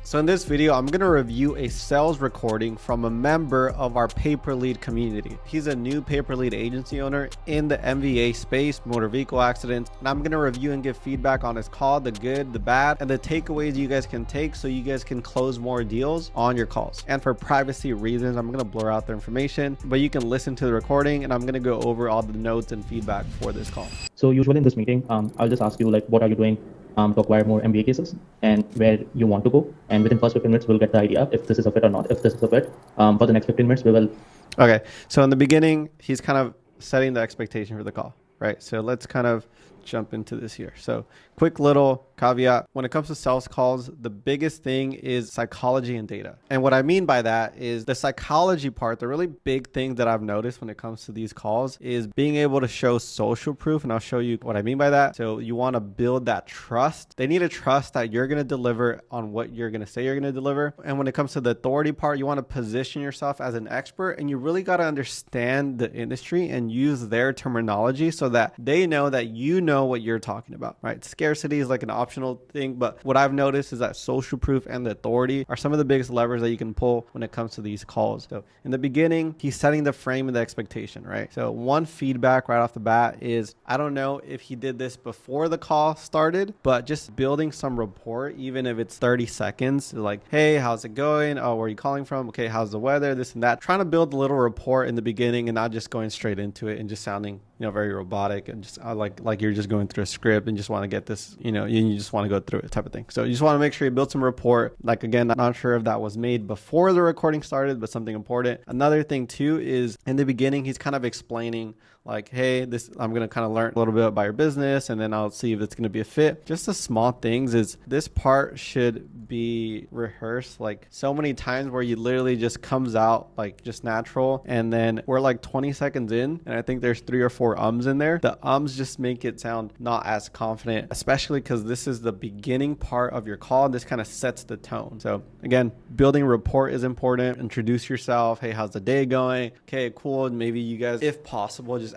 So in this video, I'm going to review a sales recording from a member of our Paper Lead community. He's a new Paper Lead agency owner in the MVA space, motor vehicle accidents. And I'm going to review and give feedback on his call, the good, the bad, and the takeaways you guys can take so you guys can close more deals on your calls. And for privacy reasons, I'm going to blur out the information, but you can listen to the recording and I'm going to go over all the notes and feedback for this call. So usually in this meeting, I'll just ask you what are you doing to acquire more MBA cases and where you want to go. And within first 15 minutes, we'll get the idea if this is a fit or not. If this is a fit, for the next 15 minutes, we will. Okay. So in the beginning, he's kind of setting the expectation for the call, right? So let's kind of jump into this here. So quick little caveat. When it comes to sales calls, the biggest thing is psychology and data. And what I mean by that is the psychology part, the really big thing that I've noticed when it comes to these calls is being able to show social proof. And I'll show you what I mean by that. So you want to build that trust. They need to trust that you're going to deliver on what you're going to say you're going to deliver. And when it comes to the authority part, you want to position yourself as an expert and you really got to understand the industry and use their terminology so that they know that you know what you're talking about, right? Scarcity is like an optional thing, but what I've noticed is that social proof and the authority are some of the biggest levers that you can pull when it comes to these calls. So in the beginning, he's setting the frame and the expectation, right? So one feedback right off the bat is, I don't know if he did this before the call started, but just building some rapport, even if it's 30 seconds, like, hey, how's it going? Oh, where are you calling from? Okay, how's the weather? This and that. Trying to build a little rapport in the beginning and not just going straight into it and just sounding, very robotic and just like you're just going through a script and just want to get this, you just want to go through it type of thing. So you just want to make sure you build some rapport. Like, again, I'm not sure if that was made before the recording started, but something important. Another thing too is in the beginning, he's kind of explaining like, hey, I'm going to kind of learn a little bit about your business and then I'll see if it's going to be a fit. Just the small things is this part should be rehearsed like so many times where you literally just comes out like just natural. And then we're like 20 seconds in and I think there's 3 or 4 ums in there. The ums just make it sound not as confident, especially because this is the beginning part of your call. This kind of sets the tone. So again, building rapport is important. Introduce yourself. Hey, how's the day going? Okay, cool. Maybe you guys, if possible, just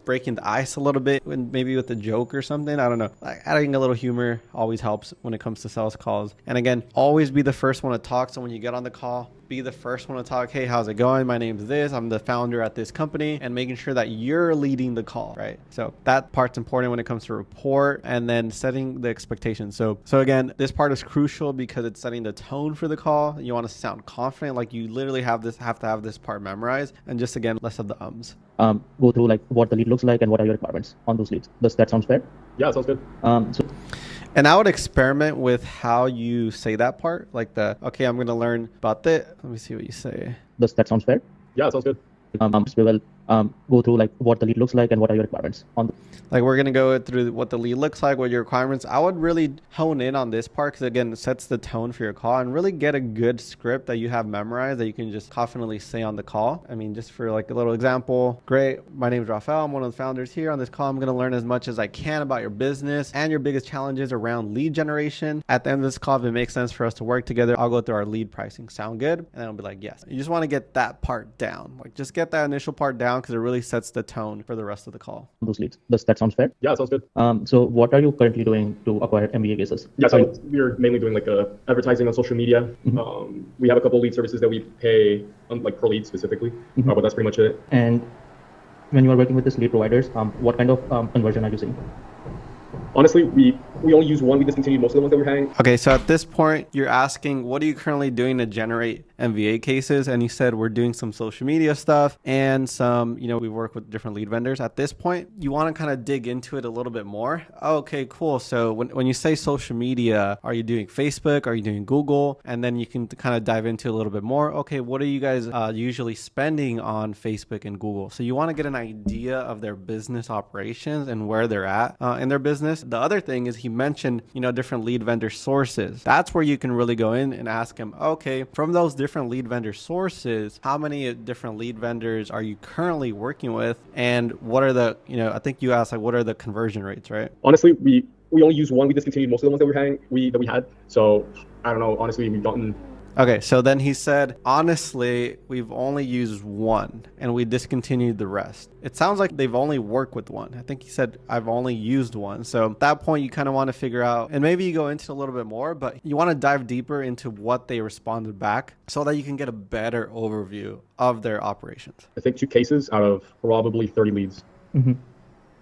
breaking the ice a little bit, maybe with a joke or something. I don't know. Like adding a little humor always helps when it comes to sales calls. And again, always be the first one to talk. So when you get on the call, be the first one to talk. Hey, how's it going? My name's this. I'm the founder at this company, and making sure that you're leading the call, right? So that part's important when it comes to rapport and then setting the expectations. So again, this part is crucial because it's setting the tone for the call. You want to sound confident, like you literally have to have this part memorized. And just again, less of the ums. Go through like what the lead looks like and what are your requirements on those leads. Does that sound fair? Yeah, sounds good. And I would experiment with how you say that part, like okay, I'm going to learn about that. Let me see what you say. Does that sound fair? Yeah, sounds good. We will go through like what the lead looks like and what are your requirements on. Like we're going to go through what the lead looks like, what your requirements. I would really hone in on this part because again, it sets the tone for your call and really get a good script that you have memorized that you can just confidently say on the call. I mean, just for like a little example, great. My name is Rafael. I'm one of the founders here. On this call, I'm going to learn as much as I can about your business and your biggest challenges around lead generation. At the end of this call, if it makes sense for us to work together, I'll go through our lead pricing. Sound good? And then I'll be like, yes. You just want to get that part down. Like just get that initial part down because it really sets the tone for the rest of the call. Those leads. Does that sound fair? Yeah, sounds good. So what are you currently doing to acquire MBA cases? Yeah, so we're mainly doing like advertising on social media. Mm-hmm. We have a couple lead services that we pay like per lead specifically, but that's pretty much it. And when you are working with these lead providers, what kind of conversion are you seeing? Honestly, we only use one. We discontinued most of the ones that we're having. Okay, so at this point, you're asking, what are you currently doing to generate MVA cases? And you said we're doing some social media stuff and some, we work with different lead vendors. At this point, you want to kind of dig into it a little bit more. Okay, cool. So when you say social media, are you doing Facebook? Are you doing Google? And then you can kind of dive into a little bit more. Okay, what are you guys usually spending on Facebook and Google? So you want to get an idea of their business operations and where they're at in their business. The other thing is he mentioned, different lead vendor sources. That's where you can really go in and ask him, okay, from those different lead vendor sources, how many different lead vendors are you currently working with? And what are the, I think you asked, like, what are the conversion rates, right? Honestly, we only use one. We discontinued most of the ones that we had. So I don't know. Honestly, we've gotten Okay, so then he said, honestly, we've only used one and we discontinued the rest. It sounds like they've only worked with one. I think he said, I've only used one. So at that point, you kind of want to figure out, and maybe you go into a little bit more, but you want to dive deeper into what they responded back so that you can get a better overview of their operations. I think 2 cases out of probably 30 leads. Mm-hmm.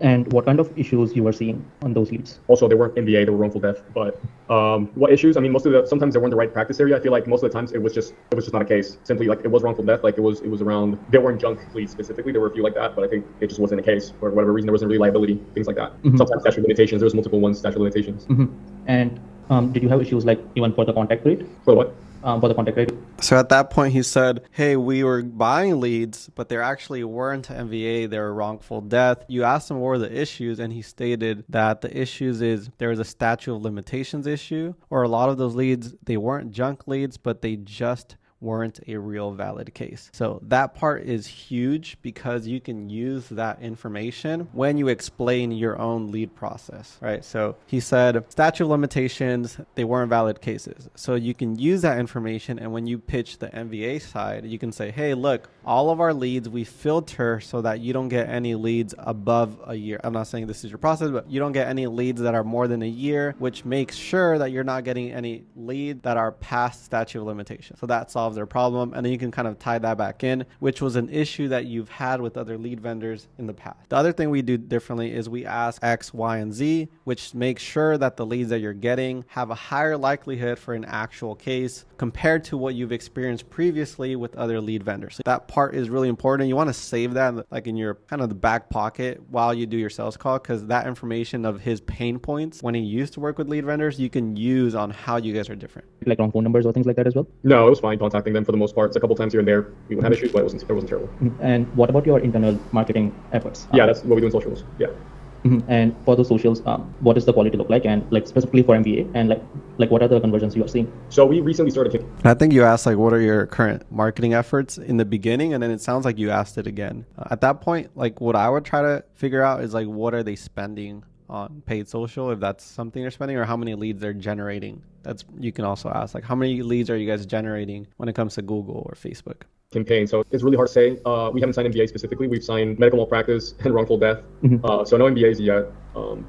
And what kind of issues you were seeing on those leads? Also, they weren't MBA, they were wrongful death. But what issues? I mean, sometimes they weren't the right practice area. I feel like most of the times it was just not a case. Simply like it was wrongful death. Like it was around. They weren't junk leads specifically. There were a few like that, but I think it just wasn't a case for whatever reason. There wasn't really liability, things like that. Mm-hmm. Sometimes statute of limitations. There was multiple ones statute of limitations. Mm-hmm. And did you have issues like even for the contact rate? For what? For the contact rate. So at that point, he said, hey, we were buying leads, but there actually weren't MVA. They were wrongful death. You asked him what were the issues, and he stated that the issues is there was a statute of limitations issue, or a lot of those leads, they weren't junk leads, but they just weren't a real valid case. So that part is huge because you can use that information when you explain your own lead process, right? So he said statute of limitations, they weren't valid cases. So you can use that information, and when you pitch the MVA side, you can say, hey, look, all of our leads, we filter so that you don't get any leads above a year. I'm not saying this is your process, but you don't get any leads that are more than a year, which makes sure that you're not getting any leads that are past statute of limitations. So that solves their problem. And then you can kind of tie that back in, which was an issue that you've had with other lead vendors in the past. The other thing we do differently is we ask X, Y, and Z, which makes sure that the leads that you're getting have a higher likelihood for an actual case compared to what you've experienced previously with other lead vendors. So that part is really important. You want to save that like in your kind of the back pocket while you do your sales call, because that information of his pain points when he used to work with lead vendors, you can use on how you guys are different. Like wrong phone numbers or things like that as well? No, it was fine contacting them for the most part. It's a couple times here and there we would have issues, but it wasn't terrible. And what about your internal marketing efforts? Yeah, that's what we do in socials. Yeah. Mm-hmm. And for those socials, what does the quality look like? And like specifically for MBA, and like what are the conversions you are seeing? So we recently started. I think you asked like, what are your current marketing efforts in the beginning? And then it sounds like you asked it again. At that point, like what I would try to figure out is like, what are they spending on paid social, if that's something they're spending, or how many leads they're generating. That's, you can also ask like, how many leads are you guys generating when it comes to Google or Facebook? Campaign. So it's really hard to say. We haven't signed MBA specifically. We've signed medical malpractice and wrongful death. Mm-hmm. So no MBAs yet.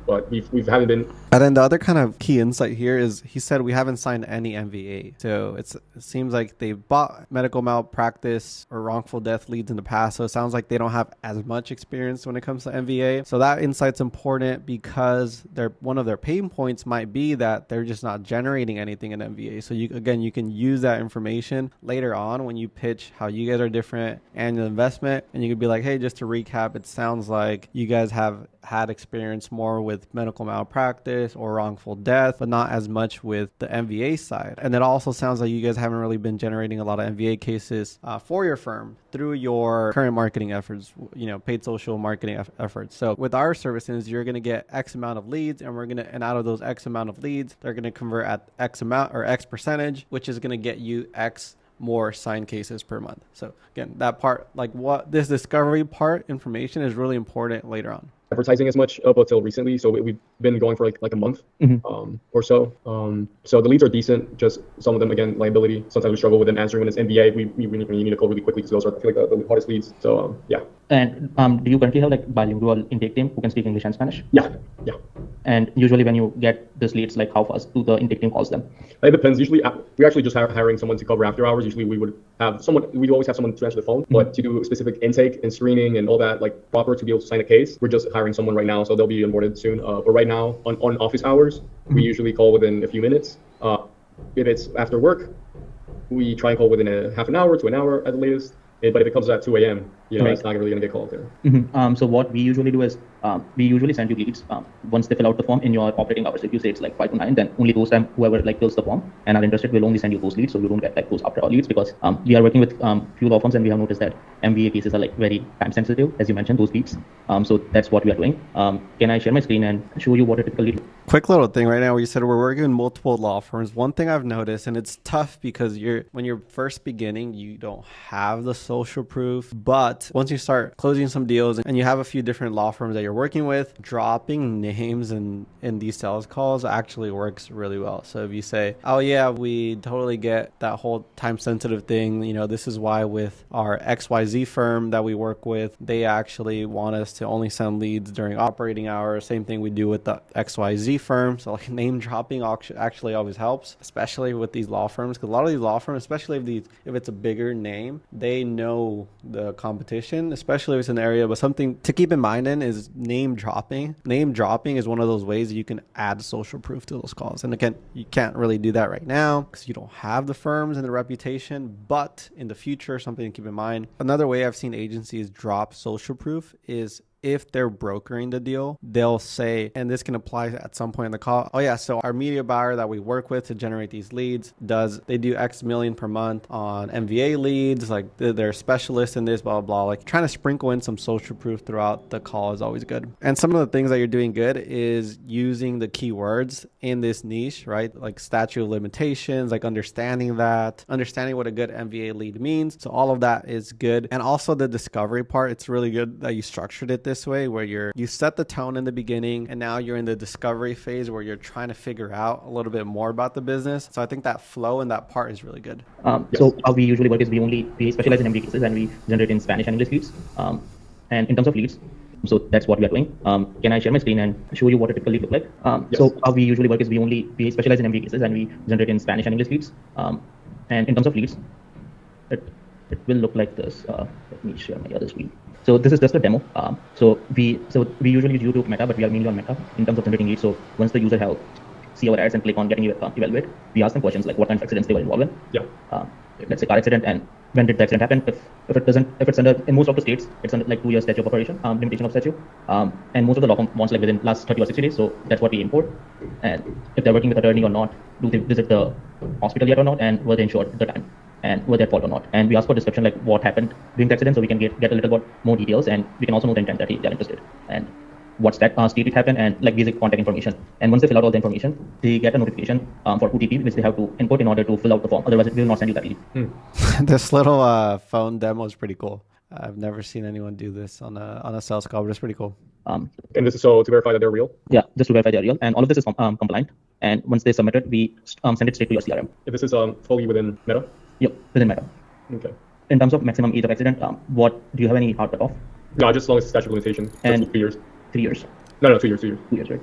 But we haven't been. And then the other kind of key insight here is he said we haven't signed any MVA. So it seems like they bought medical malpractice or wrongful death leads in the past. So it sounds like they don't have as much experience when it comes to MVA. So that insight's important because one of their pain points might be that they're just not generating anything in MVA. So you can use that information later on when you pitch how you guys are different and your investment. And you could be like, hey, just to recap, it sounds like you guys have had experience more with medical malpractice or wrongful death, but not as much with the MVA side. And it also sounds like you guys haven't really been generating a lot of MVA cases for your firm through your current marketing efforts, paid social marketing efforts. So with our services, you're going to get X amount of leads, and out of those X amount of leads, they're going to convert at X amount or X percentage, which is going to get you X more signed cases per month. So again, that part, like what this discovery part information is really important later on. Advertising as much up until recently, so we've been going for like a month or so. So the leads are decent, just some of them, again, liability. Sometimes we struggle with them answering when it's MBA. We need to call really quickly because those are, I feel like, the hardest leads. So yeah. And do you currently have like bilingual intake team who can speak English and Spanish? Yeah. And usually when you get these leads, like how fast do the intake team calls them? It depends. Usually we actually just hiring someone to cover after hours. Usually we'd always have someone to answer the phone, but to do specific intake and screening and all that, like proper to be able to sign a case, we're just hiring someone right now. So they'll be onboarded soon. But right now on office hours, we usually call within a few minutes. If it's after work, we try and call within a half an hour to an hour at the latest. But if it comes at 2 a.m., it's not really going to get called there. Mm-hmm. So what we usually do is we usually send you leads once they fill out the form in your operating hours. If you say it's like 5 to 9, then only those time whoever like fills the form and are interested will only send you those leads. So you don't get like those after hour leads, because we are working with few law firms and we have noticed that MBA cases are like very time sensitive, as you mentioned, those leads. So that's what we are doing. Can I share my screen and show you what a typical lead? Quick little thing right now where you said we're working with multiple law firms. One thing I've noticed, and it's tough because when you're first beginning, you don't have the social proof, but But once you start closing some deals and you have a few different law firms that you're working with, dropping names in these sales calls actually works really well. So if you say, oh yeah, we totally get that whole time sensitive thing. You know, this is why with our XYZ firm that we work with, they actually want us to only send leads during operating hours. Same thing we do with the XYZ firm. So like name dropping actually always helps, especially with these law firms, because a lot of these law firms, especially if it's a bigger name, they know the competition, especially if it's an area. But something to keep in mind is name dropping. Name dropping is one of those ways that you can add social proof to those calls. And again, you can't really do that right now because you don't have the firms and the reputation, but in the future, something to keep in mind. Another way I've seen agencies drop social proof is if they're brokering the deal, they'll say, and this can apply at some point in the call, oh yeah, so our media buyer that we work with to generate these leads, they do X million per month on MVA leads, like they're specialists in this, blah, blah, blah. Like trying to sprinkle in some social proof throughout the call is always good. And some of the things that you're doing good is using the keywords in this niche, right? Like statute of limitations, like understanding what a good MVA lead means. So all of that is good. And also the discovery part, it's really good that you structured it this way, where you set the tone in the beginning and now you're in the discovery phase where you're trying to figure out a little bit more about the business. So I think that flow and that part is really good. So how we usually work is we specialize in MD cases and we generate in Spanish and English leads. And in terms of leads, so that's what we are doing. Can I share my screen and show you what it typically look like? Yes. So how we usually work is we specialize in MD cases and we generate in Spanish and English leads. And in terms of leads, it will look like this. Let me share my other screen. So this is just a demo. So we usually use YouTube Meta, but we are mainly on Meta in terms of generating leads. So once the user see our ads and click on getting evaluate, we ask them questions like what kind of accidents they were involved in. Yeah. Let's say car accident, and when did the accident happen? If it's under, in most of the states, it's under like 2 years statute of operation, limitation of statute. And most of the law firm wants like within last 30 or 60 days. So that's what we import. And if they're working with attorney or not, do they visit the hospital yet or not, and were they insured at the time, and were they at fault or not. And we ask for description like what happened during the accident, so we can get a little bit more details, and we can also know the intent that they are interested, and what's that state it happened, and like basic contact information. And once they fill out all the information, they get a notification for OTP, which they have to input in order to fill out the form. Otherwise, it will not send you that lead. This little phone demo is pretty cool. I've never seen anyone do this on a sales call, but it's pretty cool. And this is so to verify that they're real? Yeah, just to verify they're real. And all of this is compliant. And once they submit it, we send it straight to your CRM. If this is fully within Meta? Yep, within Meta. Okay. In terms of maximum age of accident, what do you have any hard cutoff? No, just as long as the statute of limitation. That's And 2 years. 3 years. No, 2 years. 2 years. 2 years, right?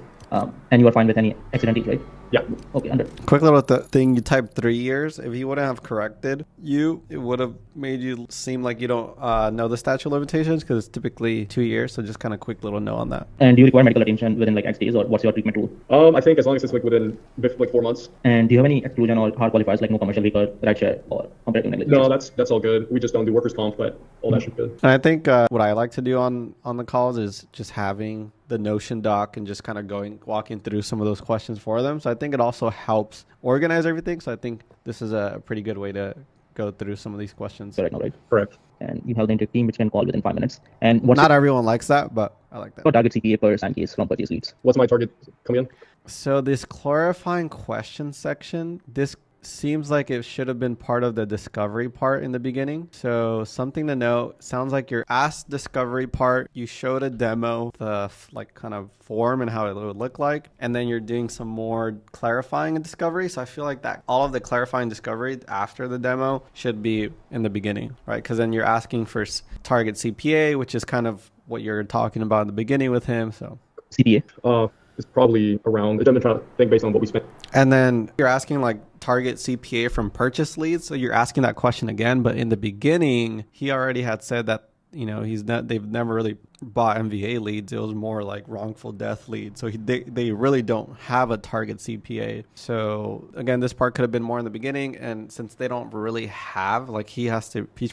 And you are fine with any accident age, right? Yeah. Okay, under. Quick little thing, you typed 3 years. If he wouldn't have corrected you, it would have made you seem like you don't know the statute of limitations, because it's typically 2 years. So just kind of quick little note on that. And do you require medical attention within like X days, or what's your treatment rule? I think as long as it's like within like 4 months. And do you have any exclusion or hard qualifiers like no commercial vehicle, rideshare, or comparative negligence? No, that's all good. We just don't do workers' comp, but all that should be good. And I think what I like to do on the calls is just having the Notion doc and just kind of walking through some of those questions for them. So I think it also helps organize everything. So I think this is a pretty good way to go through some of these questions. Correct, right? Correct. And you have the interview team which can call within 5 minutes. And Not everyone likes that, but I like that. your target CPA per sign case from purchase leads? What's my target coming in? So this clarifying question section, this seems like it should have been part of the discovery part in the beginning. So something to note, sounds like your ask discovery part, you showed a demo, the like kind of form and how it would look like, and then you're doing some more clarifying in discovery. So I feel like that all of the clarifying discovery after the demo should be in the beginning, right? Because then you're asking for target CPA, which is kind of what you're talking about in the beginning with him. So CPA? It's probably around, I'm trying to think based on what we spent. And then you're asking like target CPA from purchase leads. So you're asking that question again, but in the beginning, he already had said that, you know, they've never really bought MVA leads. It was more like wrongful death leads. So they really don't have a target CPA. So again, this part could have been more in the beginning. And since they don't really have, like he's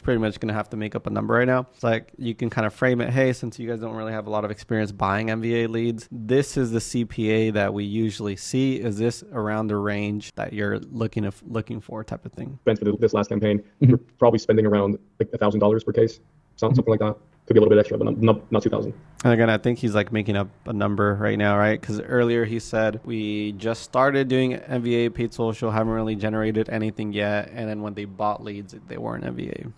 pretty much going to have to make up a number right now. It's like you can kind of frame it, hey, since you guys don't really have a lot of experience buying MVA leads, this is the CPA that we usually see. Is this around the range that you're looking for type of thing? Spent for this last campaign, we're probably spending around like $1,000 per case. something like that. Could be a little bit extra, but not 2,000. And again, I think he's like making up a number right now, right? Because earlier he said we just started doing MVA paid social, haven't really generated anything yet, and then when they bought leads, they weren't MVA.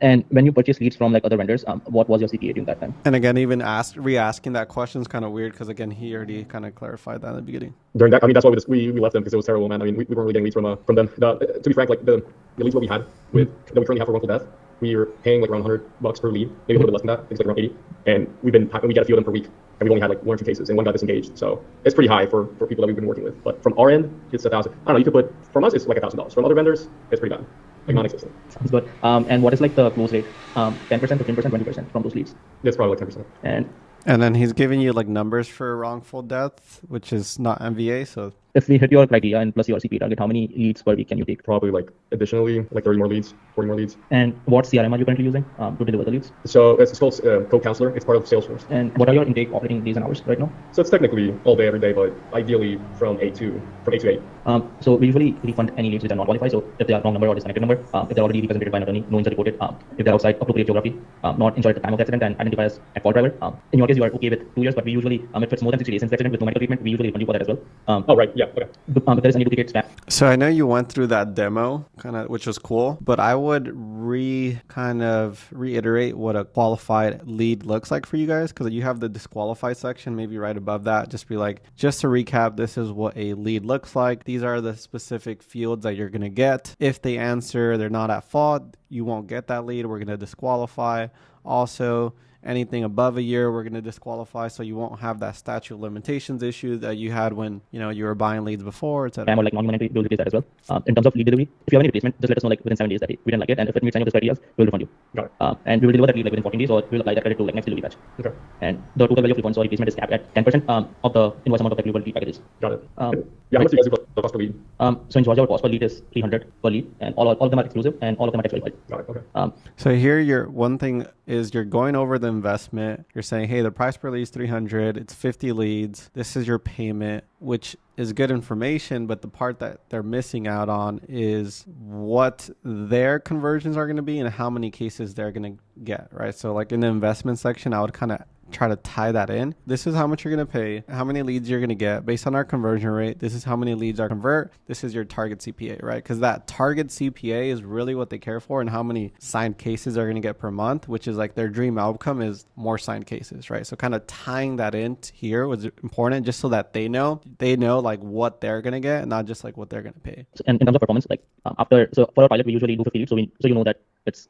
And when you purchase leads from like other vendors, what was your CPA during that time? And again, even re-asking that question is kind of weird because again, he already kind of clarified that in the beginning. During that, I mean, that's why we left them because it was terrible, man. I mean, we weren't really getting leads from them. To be frank, like the leads that we had that we currently have for wrongful death, we were paying like around $100 per lead, maybe a little bit less than that. I think it's like around 80. And we get a few of them per week, and we only had like 1 or 2 cases, and one got disengaged. So it's pretty high for people that we've been working with. But from our end, it's 1,000. I don't know. You could put from us, it's like $1,000. From other vendors, it's pretty bad, like non-existent. Sounds good. And what is like the close rate? 10%, 15%, 20% from those leads? It's probably like 10%. And then he's giving you like numbers for wrongful death, which is not MVA. So if we hit your criteria and plus your CP target, how many leads per week can you take? Probably like additionally like 30 more leads, 40 more leads. And what CRM are you currently using to deliver the leads? So it's called Co-Counselor. It's part of Salesforce. And what are your intake operating days and hours right now? So it's technically all day, every day, but ideally from 8 to 8. So we usually refund any leads which are not qualified. So if they are wrong number or disconnected number, if they're already represented by an attorney, no injury reported, if they're outside appropriate geography, not injured at the time of the accident and identified as at fault driver. In your case, you are okay with 2 years, but we usually, if it's more than 60 days since the accident with no medical treatment, we usually refund you for that as well. Oh, right. Yeah. Okay. If there is any duplicates back. So I know you went through that demo, kind of, which was cool, but I would reiterate what a qualified lead looks like for you guys, because you have the disqualified section, maybe right above that. Just be like, just to recap, this is what a lead looks like. These are the specific fields that you're going to get. If they answer they're not at fault, you won't get that lead. We're going to disqualify. Also, anything above a year, we're going to disqualify, so you won't have that statute of limitations issue that you had when you were buying leads before, etc. Or like non-monetary, we'll replace that as well. In terms of lead delivery, if you have any replacement, just let us know like within 7 days that we didn't like it, and if it meets any of the criteria, we'll refund you. Got it. And we will deliver that lead like within 14 days, or we'll apply that credit to like next delivery batch. Okay. And the total value of refunds or replacement is capped at 10% of the invoice amount of the lead packages. Got it. How much do you guys do the cost per lead? So in Georgia, our cost per lead is $300 per lead, and all of them are exclusive, and all of them are tax verified. Got it. Okay. So here, your one thing is you're going over the investment. You're saying, hey, the price per lead is 300. It's 50 leads. This is your payment, which is good information. But the part that they're missing out on is what their conversions are going to be and how many cases they're going to get, right? So like in the investment section, I would kind of try to tie that in. This is how much you're going to pay, how many leads you're going to get based on our conversion rate. This is how many leads are convert. This is your target CPA, right? Because that target CPA is really what they care for, and how many signed cases they're going to get per month, which is like their dream outcome is more signed cases, right? So kind of tying that in here was important, just so that they know like what they're going to get and not just like what they're going to pay. And in terms of performance, like so for our pilot, we usually do 50 leads. So you know that it's,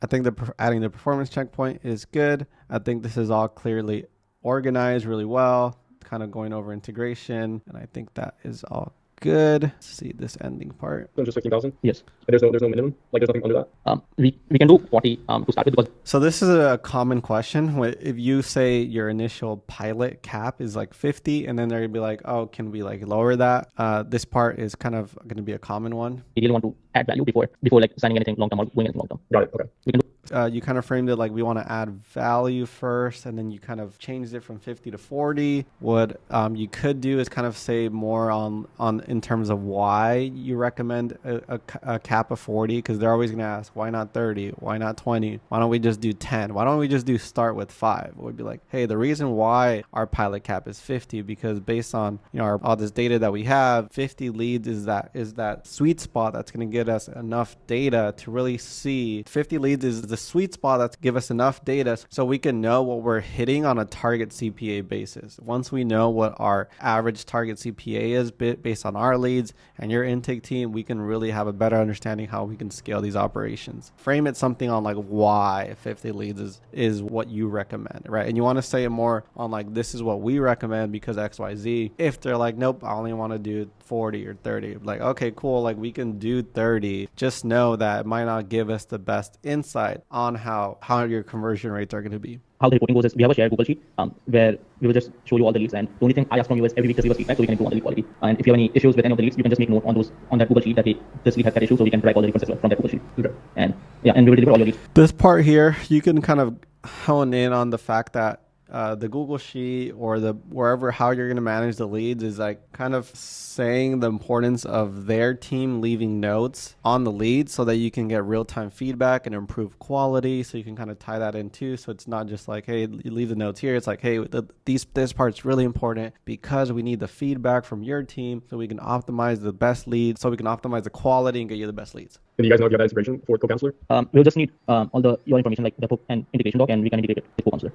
I think adding the performance checkpoint is good. I think this is all clearly organized really well, kind of going over integration. And I think that is all good. Let's see this ending part. So just 15,000? Yes. And there's no minimum? Like there's nothing under that? We can do 40 to start with. Because so this is a common question. If you say your initial pilot cap is like 50, and then they're going to be like, oh, can we like lower that? This part is kind of going to be a common one. We really want to add value before like signing anything long-term or going anything long-term. Got it. Okay. We can do you kind of framed it like we want to add value first, and then you kind of changed it from 50 to 40. What you could do is kind of say more on in terms of why you recommend a cap of 40, because they're always going to ask, why not 30? Why not 20? Why don't we just do 10? Why don't we just do start with 5? It would be like, hey, the reason why our pilot cap is 50, because based on all this data that we have, 50 leads is that sweet spot that's going to get us enough data to really see. 50 leads is the sweet spot that's give us enough data so we can know what we're hitting on a target CPA basis. Once we know what our average target CPA is based on our leads and your intake team, we can really have a better understanding how we can scale these operations. Frame it something on like why 50 leads is what you recommend, right? And you want to say it more on like, this is what we recommend because XYZ. If they're like, nope, I only want to do 40 or 30, like, okay, cool, like we can do 30. Just know that it might not give us the best insight on how your conversion rates are going to be. How the reporting goes is we have a shared Google sheet where we will just show you all the leads, and the only thing I ask from you is every week just give us feedback so we can improve on the lead quality. And if you have any issues with any of the leads, you can just make note on that Google sheet that this lead has that issue, so we can track all the references from that Google sheet. Okay. And we will deliver all your leads. This part here, you can kind of hone in on the fact that the Google Sheet or the wherever how you're going to manage the leads is like kind of saying the importance of their team leaving notes on the leads so that you can get real-time feedback and improve quality. So you can kind of tie that in too. So it's not just like, hey, you leave the notes here. It's like, hey, this part's really important because we need the feedback from your team so we can optimize the best leads, so we can optimize the quality and get you the best leads. And you guys know if you have that integration for co-counselor? We'll just need all your information like the and integration doc, and we can integrate it with co-counselor.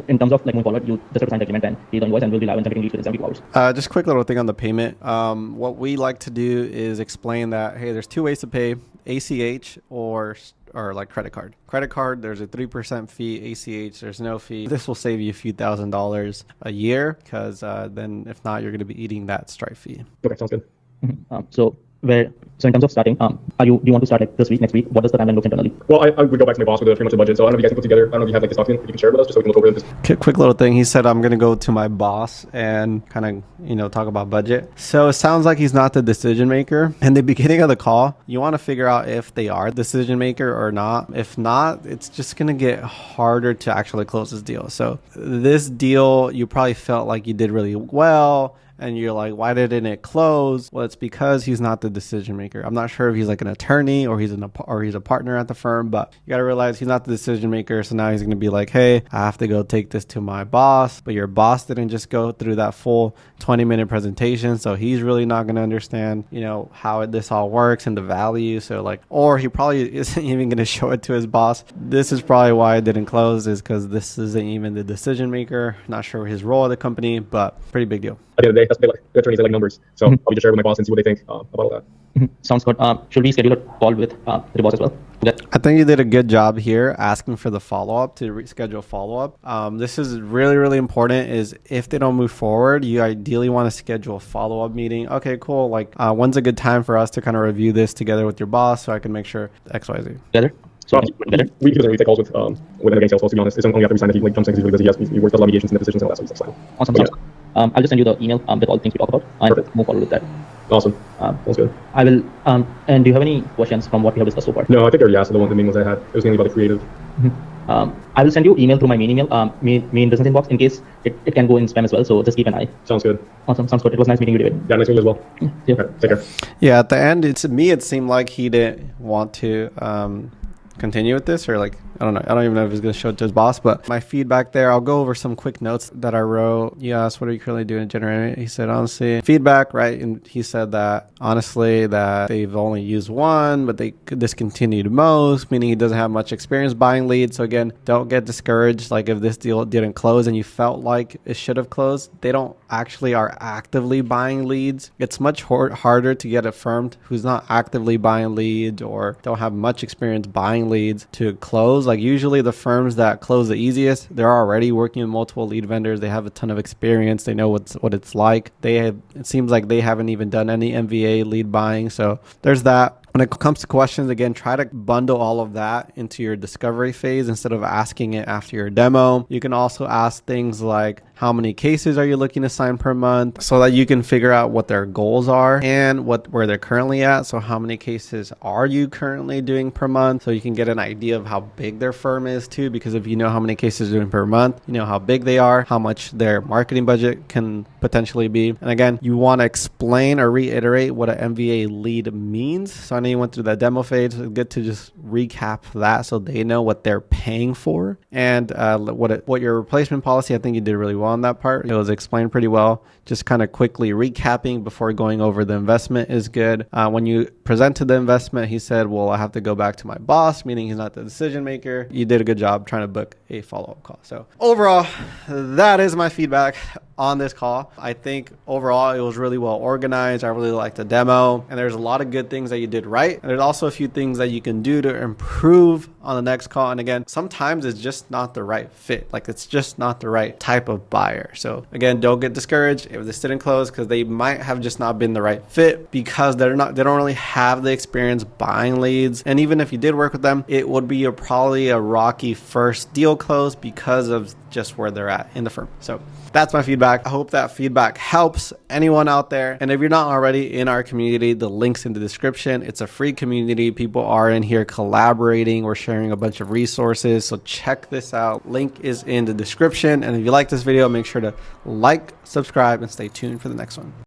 In terms of like moving forward, you just have to sign the agreement and pay the invoice, and we'll be live and submitting leads within 72 hours. Just a quick little thing on the payment. What we like to do is explain that, hey, there's two ways to pay: ACH or like credit card. Credit card, there's a 3% fee. ACH, there's no fee. This will save you a few $1,000s a year because then if not, you're going to be eating that Stripe fee. Okay, sounds good. So in terms of starting, do you want to start like this week, next week? What does the timeline look internally? Well, I would go back to my boss with a 3 months of budget. So I don't know if you guys can put together, I don't know if you have like this document that you can share with us just so we can look over it. Quick little thing. He said, I'm going to go to my boss and kind of, talk about budget. So it sounds like he's not the decision maker. In the beginning of the call, you want to figure out if they are the decision maker or not. If not, it's just going to get harder to actually close this deal. So this deal, you probably felt like you did really well. And you're like, why didn't it close? Well, it's because he's not the decision maker. I'm not sure if he's like an attorney or he's a partner at the firm, but you got to realize he's not the decision maker. So now he's going to be like, hey, I have to go take this to my boss. But your boss didn't just go through that full 20-minute presentation. So he's really not going to understand, how this all works and the value. So or he probably isn't even going to show it to his boss. This is probably why it didn't close, is because this isn't even the decision maker. Not sure his role at the company, but pretty big deal. At the end of the day, that's what they like. The attorneys, they like numbers. So I'll just share with my boss and see what they think about all that. Sounds good. Should we schedule a call with the boss as well? I think you did a good job here asking for the follow-up, to reschedule follow-up. This is really, really important, is if they don't move forward, you ideally want to schedule a follow-up meeting. Okay, cool. When's a good time for us to kind of review this together with your boss so I can make sure X, Y, Z? Together? So we usually take calls with any sales calls, to be honest. It's only after we sign that he jumps in because he's really busy. He works a lot of mediations and depositions and all that, so he's like, Awesome. Yeah. I'll just send you the email with all the things we talk about and Perfect. move forward with that. Awesome. Sounds good. I will. And do you have any questions from what we have discussed so far? No, I think they're yes. The main ones I had. It was mainly about the creative. I will send you email through my main email, main business inbox, in case it can go in spam as well. So just keep an eye. Sounds good. Awesome. Sounds good. It was nice meeting you, David. Yeah, nice meeting you as well. Yeah. See you. Right, take care. Yeah, at the end, it seemed like he didn't want to continue with this, or I don't know. I don't even know if he's going to show it to his boss, but my feedback there, I'll go over some quick notes that I wrote. You asked, what are you currently doing to generate? He said, honestly, feedback, right? And he said that, honestly, that they've only used one, but they discontinued most, meaning he doesn't have much experience buying leads. So again, don't get discouraged. If this deal didn't close and you felt like it should have closed, they don't actually are actively buying leads. It's much harder to get a firm who's not actively buying leads or don't have much experience buying leads to close. Usually the firms that close the easiest, they're already working with multiple lead vendors. They have a ton of experience. They know what it's like. It seems like they haven't even done any MVA lead buying. So there's that. When it comes to questions, again, try to bundle all of that into your discovery phase instead of asking it after your demo. You can also ask things like, how many cases are you looking to sign per month, so that you can figure out what their goals are and where they're currently at. So how many cases are you currently doing per month? So you can get an idea of how big their firm is too, because if you know how many cases they're doing per month, you know how big they are, how much their marketing budget can potentially be. And again, you want to explain or reiterate what an MVA lead means. So I know you went through that demo phase. It's good to just recap that so they know what they're paying for. And what your replacement policy, I think you did really well on that part. It was explained pretty well. Just kind of quickly recapping before going over the investment is good. When you presented the investment, he said, well, I have to go back to my boss, meaning he's not the decision maker. You did a good job trying to book a follow-up call. So overall, that is my feedback on this call. I think overall it was really well organized. I really liked the demo, and there's a lot of good things that you did right. And there's also a few things that you can do to improve on the next call. And again, sometimes it's just not the right fit. It's just not the right type of buyer. So again, don't get discouraged if this didn't close, because they might have just not been the right fit, because they don't really have the experience buying leads. And even if you did work with them, it would be probably a rocky first deal close because of just where they're at in the firm. So that's my feedback. I hope that feedback helps anyone out there. And if you're not already in our community, the link's in the description. It's a free community. People are in here collaborating. We're sharing a bunch of resources. So check this out. Link is in the description. And if you like this video, make sure to like, subscribe, and stay tuned for the next one.